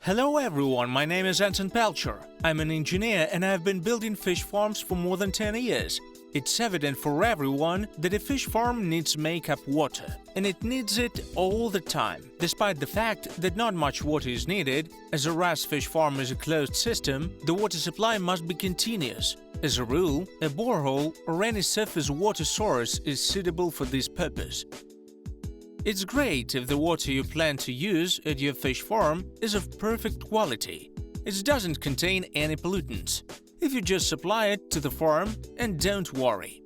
Hello everyone, my name is Anton Pelcher. I'm an engineer and I've been building fish farms for more than 10 years. It's evident for everyone that a fish farm needs make-up water, and it needs it all the time, despite the fact that not much water is needed. As a RAS fish farm is a closed system, the water supply must be continuous. As a rule, a borehole or any surface water source is suitable for this purpose. It's great if the water you plan to use at your fish farm is of perfect quality. It doesn't contain any pollutants. If you just supply it to the farm and don't worry.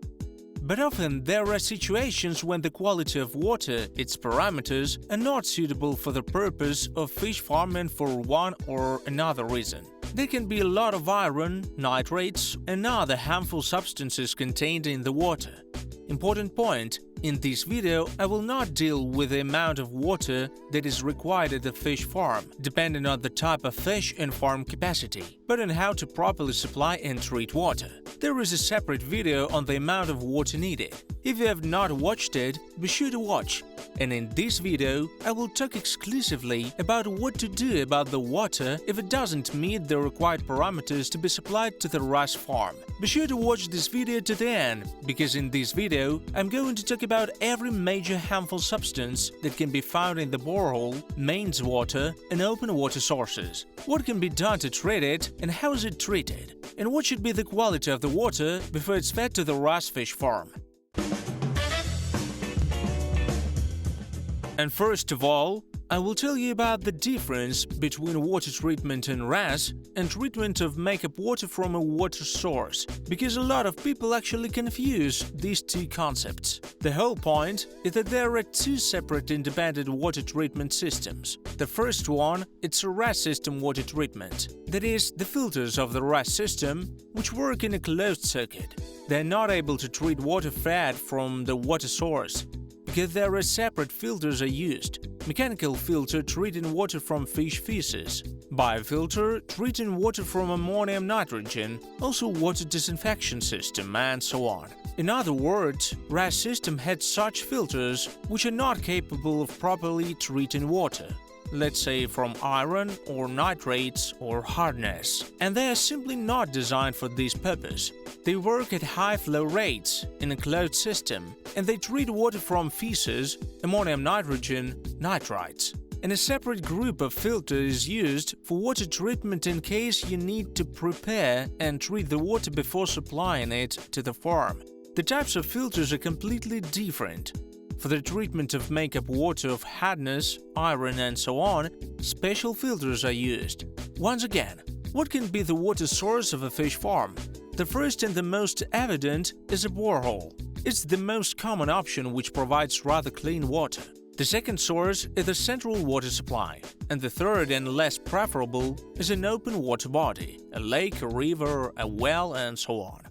But often there are situations when the quality of water, its parameters, are not suitable for the purpose of fish farming for one or another reason. There can be a lot of iron, nitrates, and other harmful substances contained in the water. Important point: in this video, I will not deal with the amount of water that is required at the fish farm, depending on the type of fish and farm capacity, but on how to properly supply and treat water. There is a separate video on the amount of water needed. If you have not watched it, be sure to watch. And in this video, I will talk exclusively about what to do about the water if it doesn't meet the required parameters to be supplied to the RAS farm. Be sure to watch this video to the end, because in this video, I'm going to talk about every major harmful substance that can be found in the borehole, mains water, and open water sources. What can be done to treat it, and how is it treated? And what should be the quality of the water before it's fed to the RAS fish farm? And first of all, I will tell you about the difference between water treatment in RAS and treatment of makeup water from a water source, because a lot of people actually confuse these two concepts. The whole point is that there are two separate independent water treatment systems. The first one, it's a RAS system water treatment. That is, the filters of the RAS system, which work in a closed circuit. They're not able to treat water fed from the water source, because there are separate filters are used. Mechanical filter treating water from fish feces, biofilter treating water from ammonium nitrogen, also water disinfection system, and so on. In other words, RAS system had such filters which are not capable of properly treating water, let's say from iron or nitrates or hardness, and they are simply not designed for this purpose. They work at high flow rates in a closed system, and they treat water from feces, ammonium nitrogen, nitrites. And a separate group of filters is used for water treatment in case you need to prepare and treat the water before supplying it to the farm. The types of filters are completely different. For the treatment of makeup water of hardness, iron, and so on, special filters are used. Once again, what can be the water source of a fish farm? The first and the most evident is a borehole. It's the most common option which provides rather clean water. The second source is the central water supply, and the third and less preferable is an open water body, a lake, a river, a well, and so on.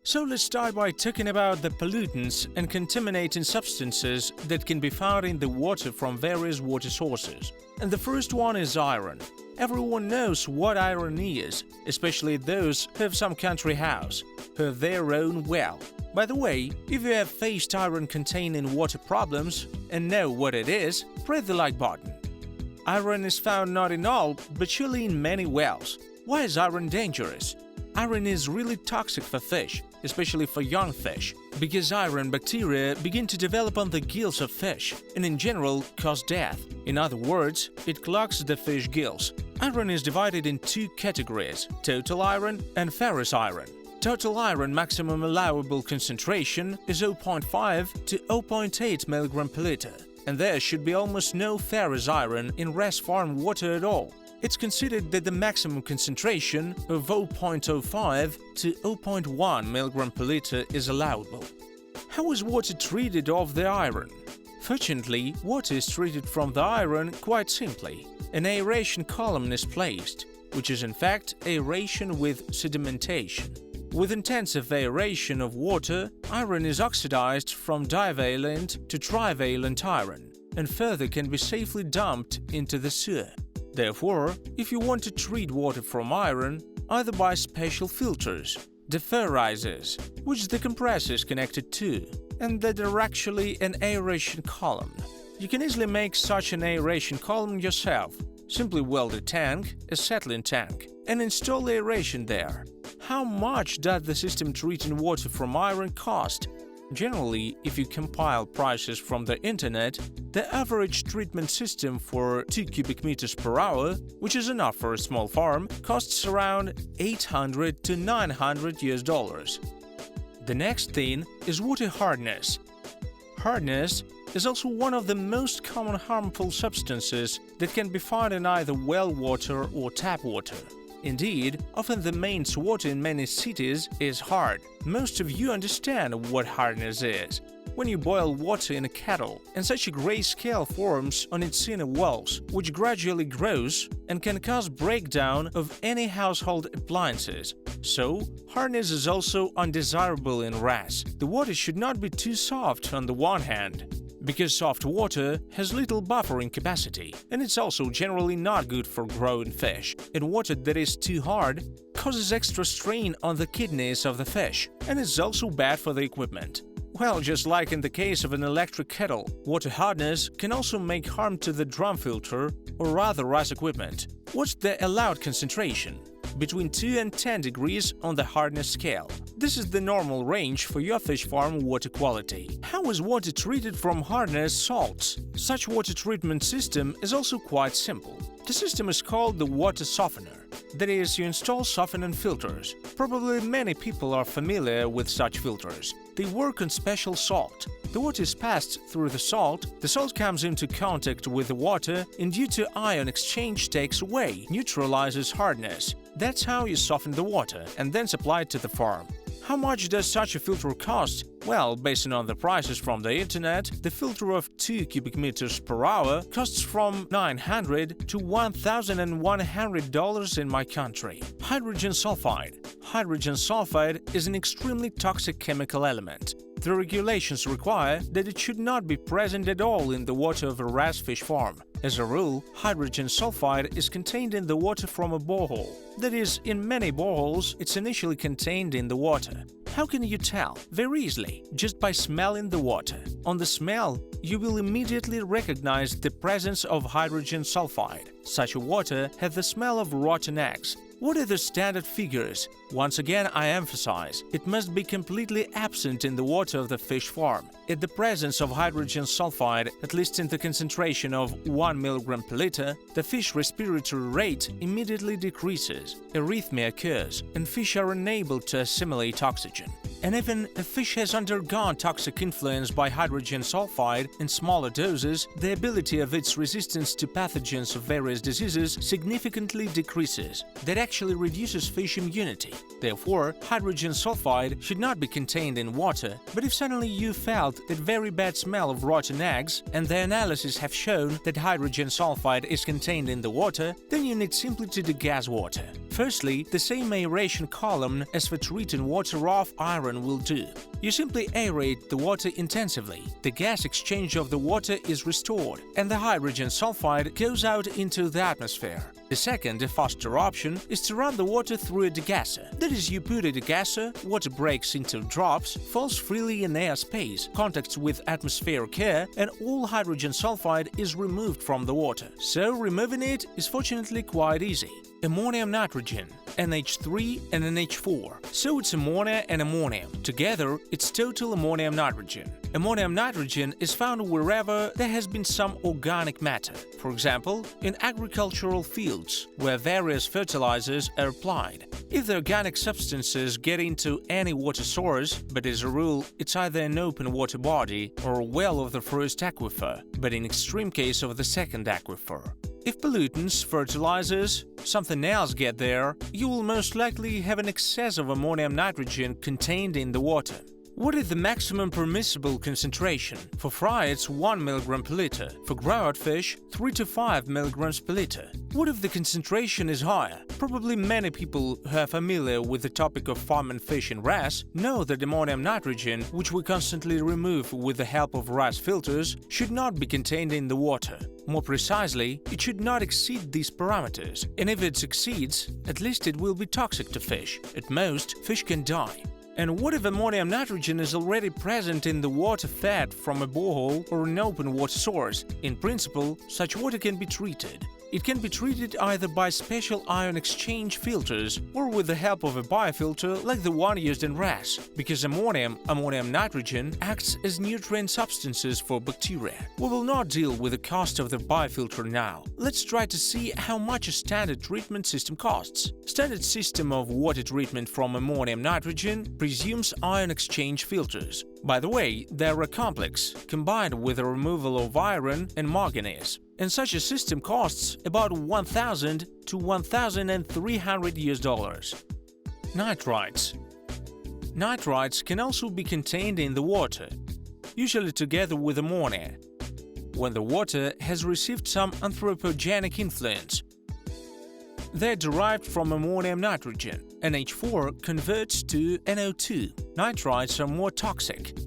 So let's start by talking about the pollutants and contaminating substances that can be found in the water from various water sources. And the first one is iron. Everyone knows what iron is, especially those who have some country house, who have their own well. By the way, if you have faced iron-containing water problems and know what it is, press the like button. Iron is found not in all, but surely in many wells. Why is iron dangerous? Iron is really toxic for fish, especially for young fish, because iron bacteria begin to develop on the gills of fish and in general cause death. In other words, it clogs the fish gills. Iron is divided in two categories: total iron and ferrous iron. Total iron maximum allowable concentration is 0.5 to 0.8 mg per liter, and there should be almost no ferrous iron in RAS farm water at all. It's considered that the maximum concentration of 0.05 to 0.1 mg per liter is allowable. How is water treated of the iron? Fortunately, water is treated from the iron quite simply. An aeration column is placed, which is in fact aeration with sedimentation. With intensive aeration of water, iron is oxidized from divalent to trivalent iron, and further can be safely dumped into the sewer. Therefore, if you want to treat water from iron, either buy special filters, deferrizers, which the compressor is connected to, and that are actually an aeration column. You can easily make such an aeration column yourself. Simply weld a tank, a settling tank, and install aeration there. How much does the system treating water from iron cost? Generally, if you compile prices from the internet, the average treatment system for 2 cubic meters per hour, which is enough for a small farm, costs around $800 to $900 US. The next thing is water hardness. Hardness is also one of the most common harmful substances that can be found in either well water or tap water. Indeed, often the main water in many cities is hard. Most of you understand what hardness is. When you boil water in a kettle, and such a gray scale forms on its inner walls, which gradually grows and can cause breakdown of any household appliances. So, hardness is also undesirable in RAS. The water should not be too soft on the one hand, because soft water has little buffering capacity, and it's also generally not good for growing fish. And water that is too hard causes extra strain on the kidneys of the fish, and is also bad for the equipment. Well, just like in the case of an electric kettle, water hardness can also make harm to the drum filter or other RAS equipment. What's the allowed concentration? Between 2 and 10 degrees on the hardness scale. This is the normal range for your fish farm water quality. How is water treated from hardness salts? Such water treatment system is also quite simple. The system is called the water softener. That is, you install softening filters. Probably many people are familiar with such filters. They work on special salt. The water is passed through the salt comes into contact with the water and due to ion exchange takes away, neutralizes hardness. That's how you soften the water and then supply it to the farm. How much does such a filter cost? Well, based on the prices from the internet, the filter of 2 cubic meters per hour costs from $900 to $1,100 in my country. Hydrogen sulfide. Hydrogen sulfide is an extremely toxic chemical element. The regulations require that it should not be present at all in the water of a RAS fish farm. As a rule, hydrogen sulfide is contained in the water from a borehole. That is, in many boreholes, it's initially contained in the water. How can you tell? Very easily, just by smelling the water. On the smell, you will immediately recognize the presence of hydrogen sulfide. Such water has the smell of rotten eggs. What are the standard figures? Once again, I emphasize, it must be completely absent in the water of the fish farm. In the presence of hydrogen sulfide, at least in the concentration of 1 mg per liter, the fish respiratory rate immediately decreases, arrhythmia occurs, and fish are unable to assimilate oxygen. And even if fish has undergone toxic influence by hydrogen sulfide in smaller doses, the ability of its resistance to pathogens of various diseases significantly decreases. That actually reduces fish immunity. Therefore, hydrogen sulfide should not be contained in water, but if suddenly you felt that very bad smell of rotten eggs, and the analysis have shown that hydrogen sulfide is contained in the water, then you need simply to degas water. Firstly, the same aeration column as for treating water off iron will do. You simply aerate the water intensively, the gas exchange of the water is restored, and the hydrogen sulfide goes out into the atmosphere. The second, a faster option, is to run the water through a degasser. That is, you put a degasser, water breaks into drops, falls freely in air space, contacts with atmospheric air, and all hydrogen sulfide is removed from the water. So removing it is fortunately quite easy. Ammonium nitrogen, NH3 and NH4. So it's ammonia and ammonium. Together, it's total ammonium nitrogen. Ammonium nitrogen is found wherever there has been some organic matter. For example, in agricultural fields, where various fertilizers are applied. If the organic substances get into any water source, but as a rule, it's either an open water body or a well of the first aquifer, but in extreme case of the second aquifer. If pollutants, fertilizers, something else get there, you will most likely have an excess of ammonium nitrogen contained in the water. What is the maximum permissible concentration? For fry, it's 1 mg per liter. For grow-out fish, 3 to 5 mg per liter. What if the concentration is higher? Probably many people who are familiar with the topic of farming fish in RAS know that ammonium nitrogen, which we constantly remove with the help of RAS filters, should not be contained in the water. More precisely, it should not exceed these parameters, and if it exceeds, at least it will be toxic to fish. At most, fish can die. And what if ammonium nitrogen is already present in the water fed from a borehole or an open water source? In principle, such water can be treated. It can be treated either by special ion exchange filters or with the help of a biofilter like the one used in RAS, because ammonium nitrogen acts as nutrient substances for bacteria. We will not deal with the cost of the biofilter now. Let's try to see how much a standard treatment system costs. Standard system of water treatment from ammonium nitrogen presumes ion exchange filters. By the way, they are complex, combined with the removal of iron and manganese. And such a system costs about $1,000 to $1,300. Nitrites. Nitrites can also be contained in the water, usually together with ammonia, when the water has received some anthropogenic influence. They're derived from ammonium nitrogen. NH4 converts to NO2. Nitrites are more toxic.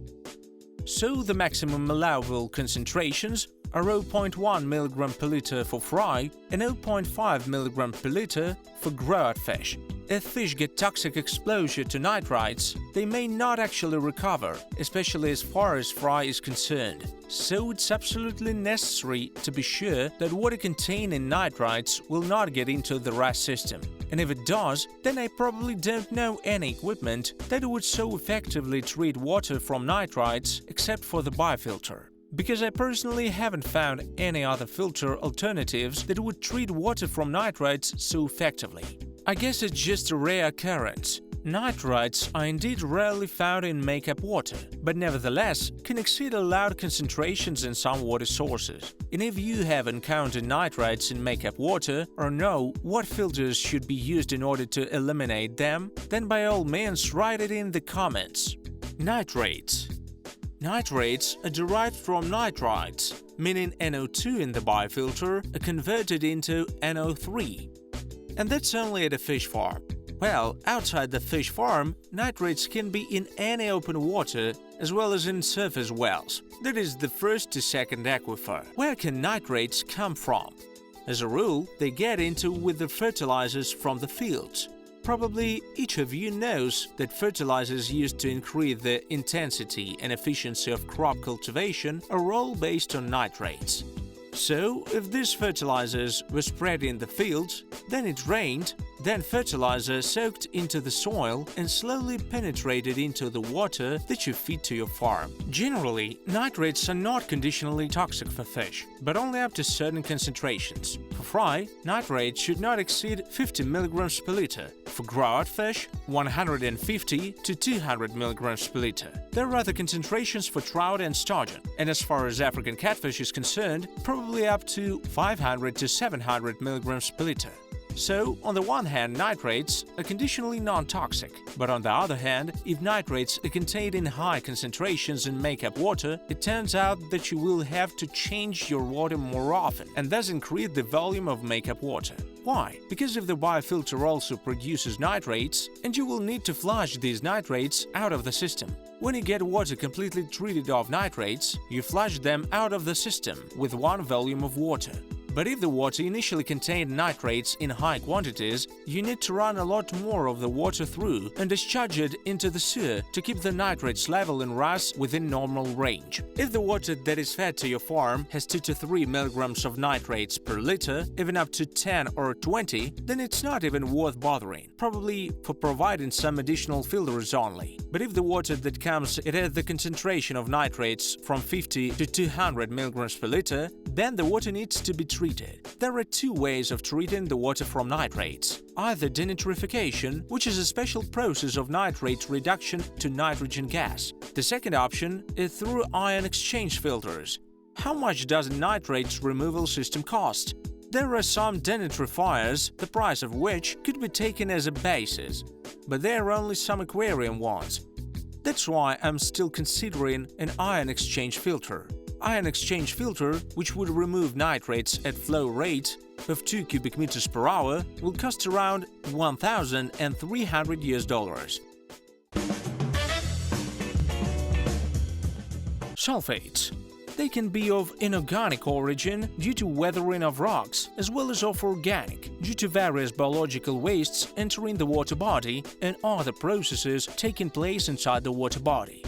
So the maximum allowable concentrations are 0.1 mg per liter for fry and 0.5 mg per liter for grow-out fish. If fish get toxic exposure to nitrites, they may not actually recover, especially as far as fry is concerned. So it's absolutely necessary to be sure that water containing nitrites will not get into the RAS system. And if it does, then I probably don't know any equipment that would so effectively treat water from nitrites except for the biofilter. Because I personally haven't found any other filter alternatives that would treat water from nitrites so effectively. I guess it's just a rare occurrence. Nitrites are indeed rarely found in makeup water, but nevertheless can exceed allowed concentrations in some water sources. And if you have encountered nitrites in makeup water or know what filters should be used in order to eliminate them, then by all means write it in the comments. Nitrates. Nitrates are derived from nitrites, meaning NO2 in the biofilter are converted into NO3. And that's only at a fish farm. Well, outside the fish farm, nitrates can be in any open water as well as in surface wells. That is the first to second aquifer. Where can nitrates come from? As a rule, they get into with the fertilizers from the fields. Probably each of you knows that fertilizers used to increase the intensity and efficiency of crop cultivation are all based on nitrates. So, if these fertilizers were spread in the fields, then it rained, then fertilizer soaked into the soil and slowly penetrated into the water that you feed to your farm. Generally, nitrates are not conditionally toxic for fish, but only up to certain concentrations. For fry, nitrates should not exceed 50 mg per liter. For grow-out fish, 150 to 200 mg per liter. There are other concentrations for trout and sturgeon, and as far as African catfish is concerned, probably up to 500 to 700 mg per liter. So, on the one hand, nitrates are conditionally non-toxic, but on the other hand, if nitrates are contained in high concentrations in makeup water, it turns out that you will have to change your water more often and thus increase the volume of makeup water. Why? Because if the biofilter also produces nitrates, and you will need to flush these nitrates out of the system. When you get water completely treated of nitrates, you flush them out of the system with one volume of water. But if the water initially contained nitrates in high quantities, you need to run a lot more of the water through and discharge it into the sewer to keep the nitrates level in RAS within normal range. If the water that is fed to your farm has 2 to 3 mg of nitrates per liter, even up to 10 or 20, then it's not even worth bothering, probably for providing some additional filters only. But if the water that comes it has the concentration of nitrates from 50 to 200 mg per liter, then the water needs to be treated. There are two ways of treating the water from nitrates. Either denitrification, which is a special process of nitrate reduction to nitrogen gas. The second option is through ion exchange filters. How much does a nitrates removal system cost? There are some denitrifiers, the price of which could be taken as a basis, but there are only some aquarium ones. That's why I'm still considering an ion exchange filter. Ion exchange filter, which would remove nitrates at flow rate of 2 cubic meters per hour, will cost around $1,300. Sulfates. They can be of inorganic origin due to weathering of rocks, as well as of organic, due to various biological wastes entering the water body and other processes taking place inside the water body.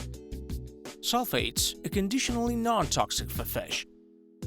Sulfates are conditionally non-toxic for fish.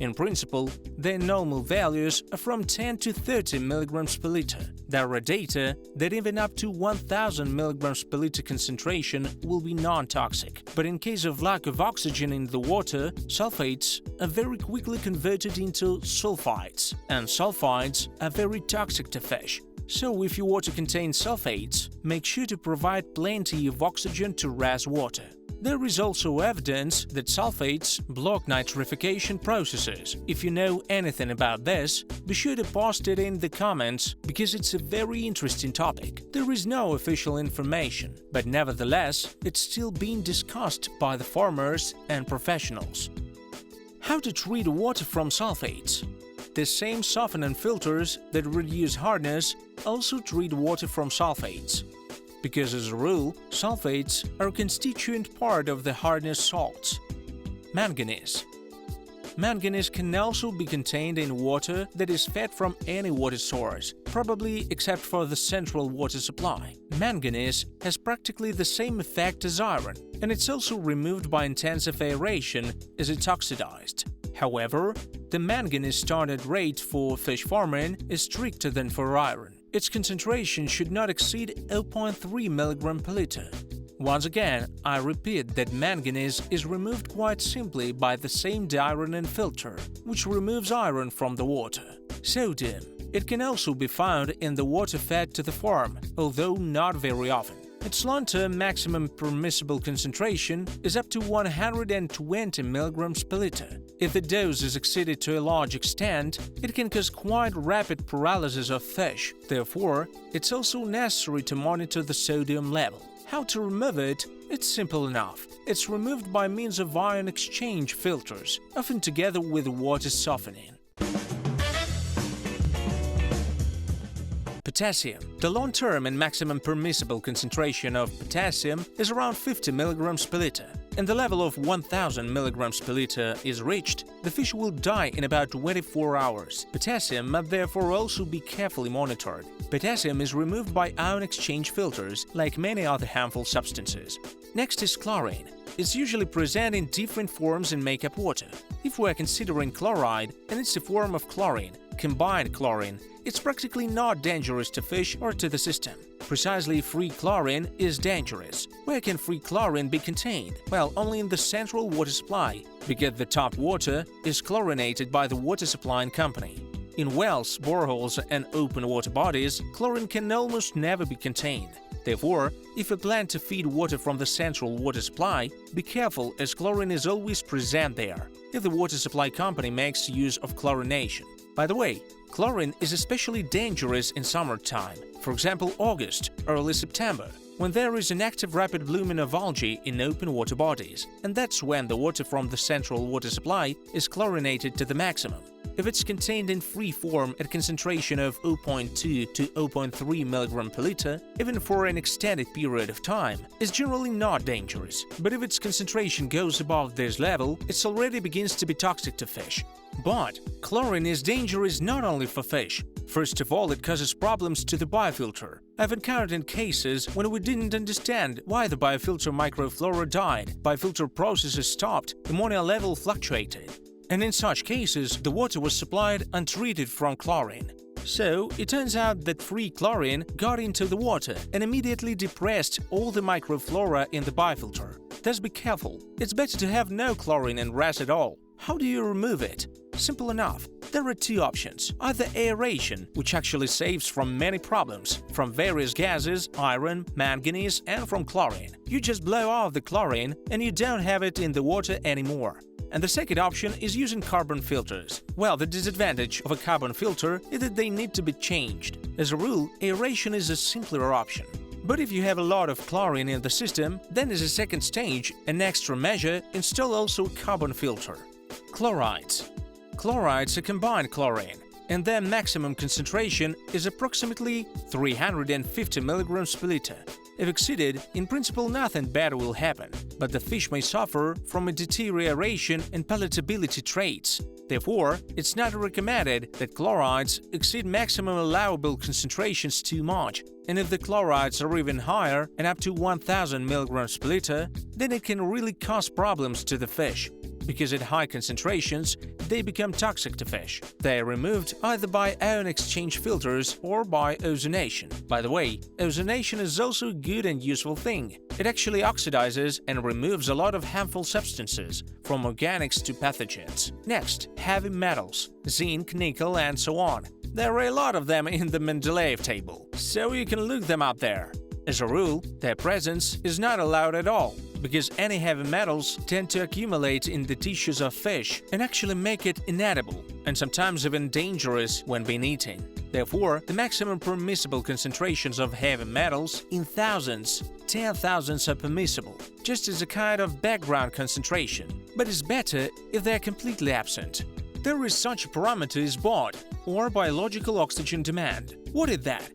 In principle, their normal values are from 10 to 30 mg per liter. There are data that even up to 1000 mg per liter concentration will be non-toxic, but in case of lack of oxygen in the water, sulfates are very quickly converted into sulfides, and sulfides are very toxic to fish. So if your water contains sulfates, make sure to provide plenty of oxygen to RAS water. There is also evidence that sulfates block nitrification processes. If you know anything about this, be sure to post it in the comments because it's a very interesting topic. There is no official information, but nevertheless, it's still being discussed by the farmers and professionals. How to treat water from sulfates? The same softening filters that reduce hardness also treat water from sulfates. Because as a rule, sulfates are a constituent part of the hardness salts. Manganese. Manganese can also be contained in water that is fed from any water source, probably except for the central water supply. Manganese has practically the same effect as iron, and it's also removed by intensive aeration as it's oxidized. However, the manganese standard rate for fish farming is stricter than for iron. Its concentration should not exceed 0.3 mg per liter. Once again, I repeat that manganese is removed quite simply by the same deironing filter, which removes iron from the water. Sodium. It can also be found in the water fed to the farm, although not very often. Its long-term maximum permissible concentration is up to 120 mg per liter. If the dose is exceeded to a large extent, it can cause quite rapid paralysis of fish. Therefore, it's also necessary to monitor the sodium level. How to remove it? It's simple enough. It's removed by means of ion exchange filters, often together with water softening. Potassium. The long-term and maximum permissible concentration of potassium is around 50 mg per liter. And the level of 1000 mg per liter is reached, the fish will die in about 24 hours. Potassium must therefore also be carefully monitored. Potassium is removed by ion exchange filters, like many other harmful substances. Next is chlorine. It's usually present in different forms in makeup water. If we're considering chloride, and it's a form of chlorine, combined chlorine, it's practically not dangerous to fish or to the system. Precisely, free chlorine is dangerous. Where can free chlorine be contained? Well, only in the central water supply, because the top water is chlorinated by the water supplying company. In wells, boreholes and open water bodies, chlorine can almost never be contained. Therefore, if you plan to feed water from the central water supply, be careful as chlorine is always present there, if the water supply company makes use of chlorination. By the way, chlorine is especially dangerous in summertime, for example August, early September, when there is an active rapid blooming of algae in open water bodies, and that's when the water from the central water supply is chlorinated to the maximum. If it's contained in free form at a concentration of 0.2 to 0.3 mg per liter, even for an extended period of time, it's generally not dangerous. But if its concentration goes above this level, it already begins to be toxic to fish. But chlorine is dangerous not only for fish. First of all, it causes problems to the biofilter. I've encountered cases when we didn't understand why the biofilter microflora died, biofilter processes stopped, ammonia level fluctuated. And in such cases, the water was supplied untreated from chlorine. So, it turns out that free chlorine got into the water and immediately depressed all the microflora in the biofilter. Thus be careful. It's better to have no chlorine in RAS at all. How do you remove it? Simple enough. There are two options. Either aeration, which actually saves from many problems, from various gases, iron, manganese, and from chlorine. You just blow off the chlorine and you don't have it in the water anymore. And the second option is using carbon filters. Well, the disadvantage of a carbon filter is that they need to be changed. As a rule, aeration is a simpler option. But if you have a lot of chlorine in the system, then as a second stage, an extra measure, install also a carbon filter. Chlorides. Chlorides are combined chlorine, and their maximum concentration is approximately 350 mg per liter. If exceeded, in principle nothing bad will happen, but the fish may suffer from a deterioration and palatability traits. Therefore, it's not recommended that chlorides exceed maximum allowable concentrations too much, and if the chlorides are even higher and up to 1000 mg per liter, then it can really cause problems to the fish, because at high concentrations they become toxic to fish. They are removed either by ion exchange filters or by ozonation. By the way, ozonation is also a good and useful thing. It actually oxidizes and removes a lot of harmful substances, from organics to pathogens. Next, heavy metals, zinc, nickel, and so on. There are a lot of them in the Mendeleev table, so you can look them up there. As a rule, their presence is not allowed at all, because any heavy metals tend to accumulate in the tissues of fish and actually make it inedible, and sometimes even dangerous when being eaten. Therefore, the maximum permissible concentrations of heavy metals in thousands, 10,000s are permissible, just as a kind of background concentration, but it's better if they are completely absent. There is such a parameter as BOD, or biological oxygen demand. What is that?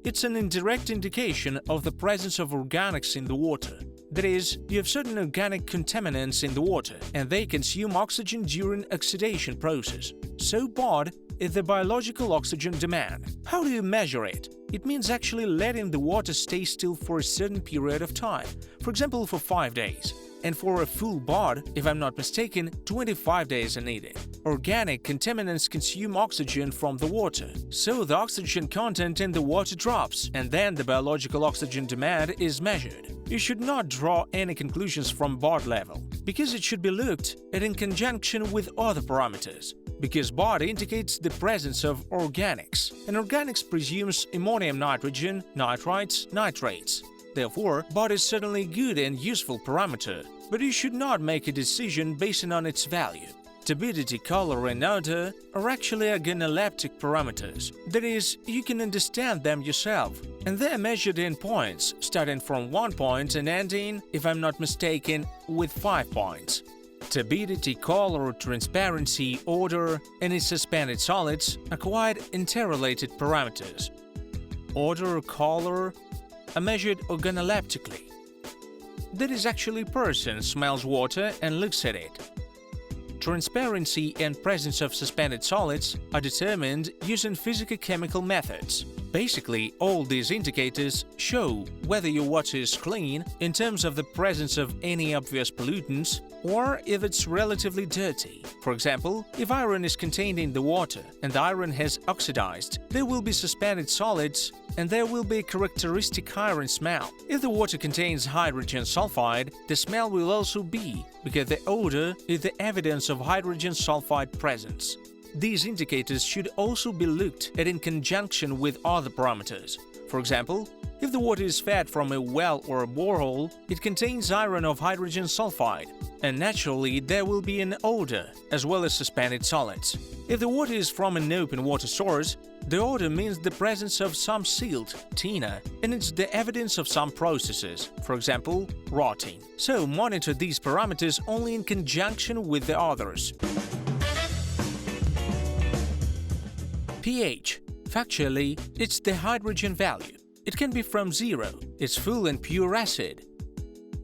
It's an indirect indication of the presence of organics in the water. That is, you have certain organic contaminants in the water, and they consume oxygen during oxidation process. So BOD is the biological oxygen demand. How do you measure it? It means actually letting the water stay still for a certain period of time, for example for 5 days. And for a full BOD, if I'm not mistaken, 25 days are needed. Organic contaminants consume oxygen from the water, so the oxygen content in the water drops, and then the biological oxygen demand is measured. You should not draw any conclusions from BOD level, because it should be looked at in conjunction with other parameters. Because BOD indicates the presence of organics, and organics presumes ammonium nitrogen, nitrites, nitrates. Therefore, BOD is certainly a good and useful parameter, but you should not make a decision based on its value. Turbidity, color, and odor are actually organoleptic parameters. That is, you can understand them yourself, and they are measured in points, starting from 1 point and ending, if I'm not mistaken, with 5 points. Turbidity, color, transparency, odor, and its suspended solids are quite interrelated parameters. Odor, color are measured organoleptically. That is, actually a person smells water and looks at it. Transparency and presence of suspended solids are determined using physicochemical methods. Basically, all these indicators show whether your water is clean in terms of the presence of any obvious pollutants or if it's relatively dirty. For example, if iron is contained in the water and the iron has oxidized, there will be suspended solids and there will be a characteristic iron smell. If the water contains hydrogen sulfide, the smell will also be, because the odor is the evidence of hydrogen sulfide presence. These indicators should also be looked at in conjunction with other parameters. For example, if the water is fed from a well or a borehole, it contains iron of hydrogen sulfide, and naturally there will be an odor, as well as suspended solids. If the water is from an open water source, the odor means the presence of some silt, tina, and it's the evidence of some processes, for example, rotting. So monitor these parameters only in conjunction with the others. pH. Factually, it's the hydrogen value. It can be from 0, it's full and pure acid,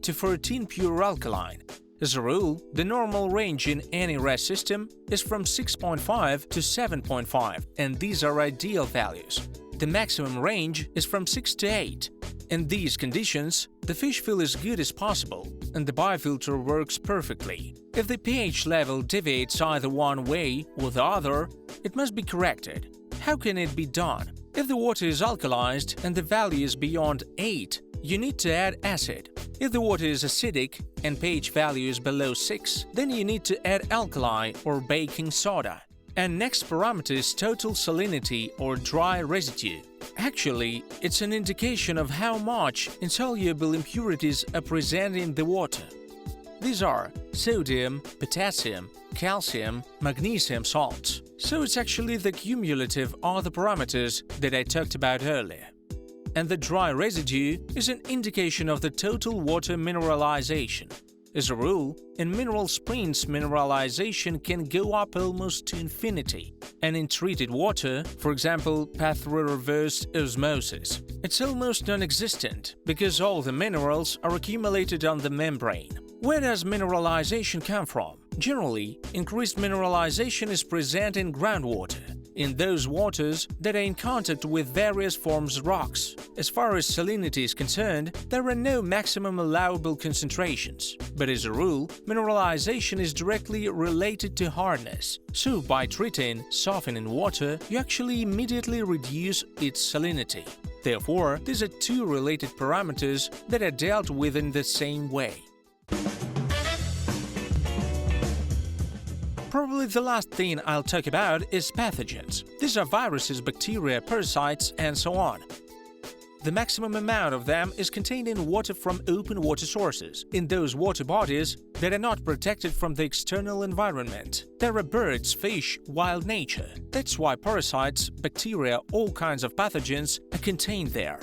to 14 pure alkaline. As a rule, the normal range in any RAS system is from 6.5 to 7.5, and these are ideal values. The maximum range is from 6 to 8. In these conditions, the fish feel as good as possible, and the biofilter works perfectly. If the pH level deviates either one way or the other, it must be corrected. How can it be done? If the water is alkalized and the value is beyond 8, you need to add acid. If the water is acidic and pH value is below 6, then you need to add alkali or baking soda. And next parameter is total salinity or dry residue. Actually, it's an indication of how much insoluble impurities are present in the water. These are sodium, potassium, calcium, magnesium salts. So it's actually the cumulative other parameters that I talked about earlier. And the dry residue is an indication of the total water mineralization. As a rule, in mineral springs mineralization can go up almost to infinity, and in treated water, for example, path reversed osmosis, It's almost non-existent because all the minerals are accumulated on the membrane. Where does mineralization come from? Generally, increased mineralization is present in groundwater, in those waters that are in contact with various forms of rocks. As far as salinity is concerned, there are no maximum allowable concentrations, but as a rule, mineralization is directly related to hardness. So by treating, softening water, you actually immediately reduce its salinity. Therefore, these are two related parameters that are dealt with in the same way. Probably the last thing I'll talk about is pathogens. These are viruses, bacteria, parasites, and so on. The maximum amount of them is contained in water from open water sources, in those water bodies that are not protected from the external environment. There are birds, fish, wild nature. That's why parasites, bacteria, all kinds of pathogens are contained there.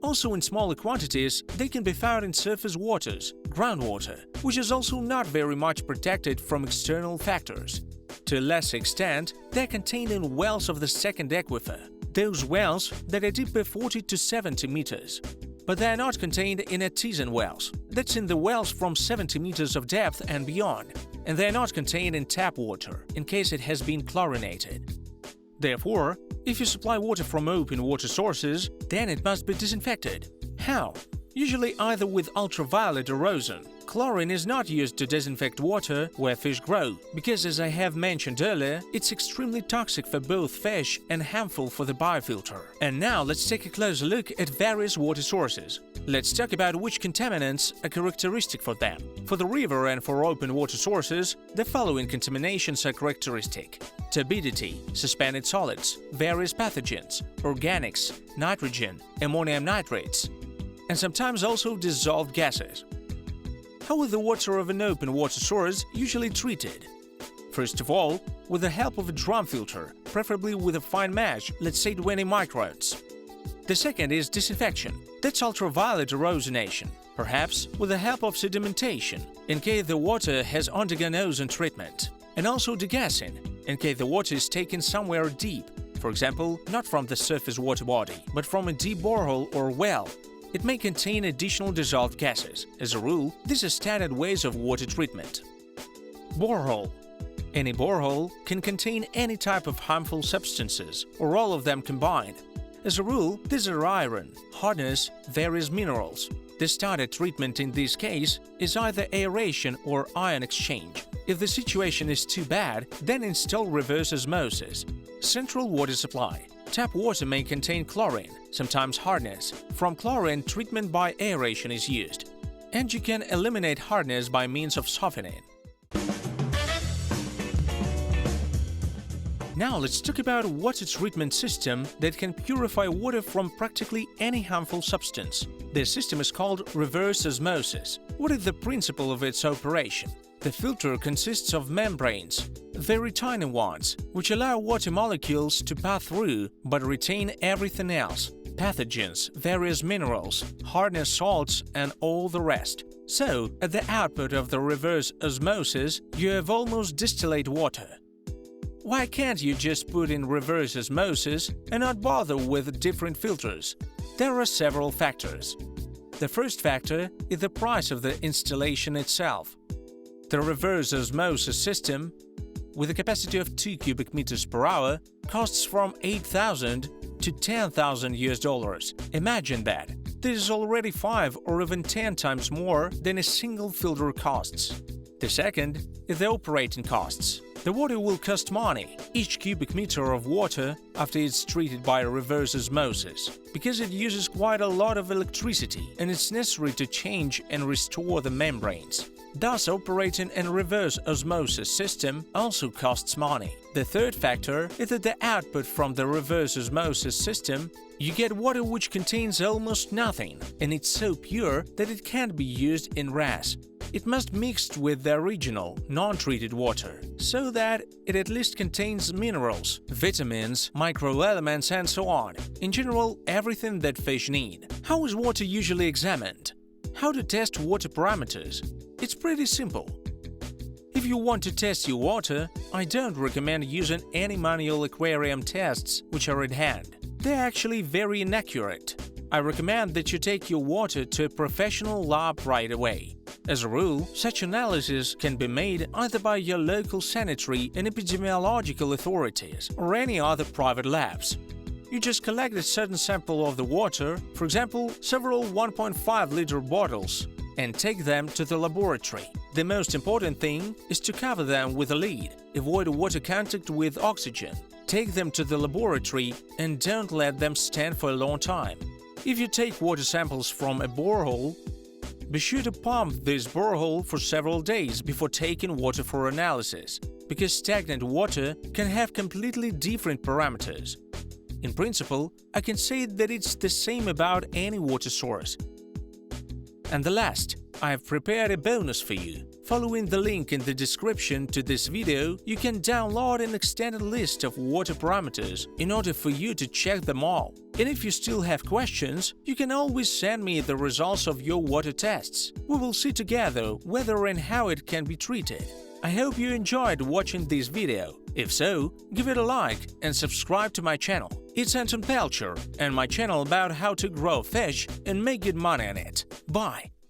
Also in smaller quantities, they can be found in surface waters, groundwater, which is also not very much protected from external factors. To a lesser extent, they're contained in wells of the second aquifer, those wells that are deeper 40 to 70 meters. But they are not contained in artesian wells, that's in the wells from 70 meters of depth and beyond, and they are not contained in tap water, in case it has been chlorinated. Therefore, if you supply water from open water sources, then it must be disinfected. How? Usually either with ultraviolet or ozone. Chlorine is not used to disinfect water where fish grow, because as I have mentioned earlier, it's extremely toxic for both fish and harmful for the biofilter. And now let's take a closer look at various water sources. Let's talk about which contaminants are characteristic for them. For the river and for open water sources, the following contaminations are characteristic: turbidity, suspended solids, various pathogens, organics, nitrogen, ammonium nitrates, and sometimes also dissolved gases. How is the water of an open water source usually treated? First of all, with the help of a drum filter, preferably with a fine mesh, let's say 20 microns. The second is disinfection. That's ultraviolet ozonation, perhaps with the help of sedimentation, in case the water has undergone ozone treatment, and also degassing, in case the water is taken somewhere deep, for example, not from the surface water body, but from a deep borehole or well. It may contain additional dissolved gases. As a rule, these are standard ways of water treatment. Borehole. Any borehole can contain any type of harmful substances, or all of them combined. As a rule, these are iron, hardness, various minerals. The standard treatment in this case is either aeration or ion exchange. If the situation is too bad, then install reverse osmosis. Central water supply. Tap water may contain chlorine, sometimes hardness. From chlorine, treatment by aeration is used. And you can eliminate hardness by means of softening. Now let's talk about water treatment system that can purify water from practically any harmful substance. This system is called reverse osmosis. What is the principle of its operation? The filter consists of membranes, very tiny ones, which allow water molecules to pass through but retain everything else: pathogens, various minerals, hardness salts, and all the rest. So, at the output of the reverse osmosis, you have almost distillate water. Why can't you just put in reverse osmosis and not bother with different filters? There are several factors. The first factor is the price of the installation itself. The reverse osmosis system, with a capacity of 2 cubic meters per hour, costs from $8,000 to $10,000. Imagine that. This is already 5 or even 10 times more than a single filter costs. The second is the operating costs. The water will cost money, each cubic meter of water, after it's treated by reverse osmosis, because it uses quite a lot of electricity and it's necessary to change and restore the membranes. Thus, operating a reverse osmosis system also costs money. The third factor is that the output from the reverse osmosis system, you get water which contains almost nothing, and it's so pure that it can't be used in RAS. It must mix with the original, non-treated water, so that it at least contains minerals, vitamins, microelements, and so on. In general, everything that fish need. How is water usually examined? How to test water parameters? It's pretty simple. If you want to test your water, I don't recommend using any manual aquarium tests which are at hand. They're actually very inaccurate. I recommend that you take your water to a professional lab right away. As a rule, such analysis can be made either by your local sanitary and epidemiological authorities or any other private labs. You just collect a certain sample of the water, for example, several 1.5-liter bottles, and take them to the laboratory. The most important thing is to cover them with a lid. Avoid water contact with oxygen. Take them to the laboratory and don't let them stand for a long time. If you take water samples from a borehole, be sure to pump this borehole for several days before taking water for analysis, because stagnant water can have completely different parameters. In principle, I can say that it's the same about any water source. And the last, I have prepared a bonus for you. Following the link in the description to this video, you can download an extended list of water parameters in order for you to check them all. And if you still have questions, you can always send me the results of your water tests. We will see together whether and how it can be treated. I hope you enjoyed watching this video. If so, give it a like and subscribe to my channel. It's Anton Pelcher and my channel about how to grow fish and make good money on it. Bye!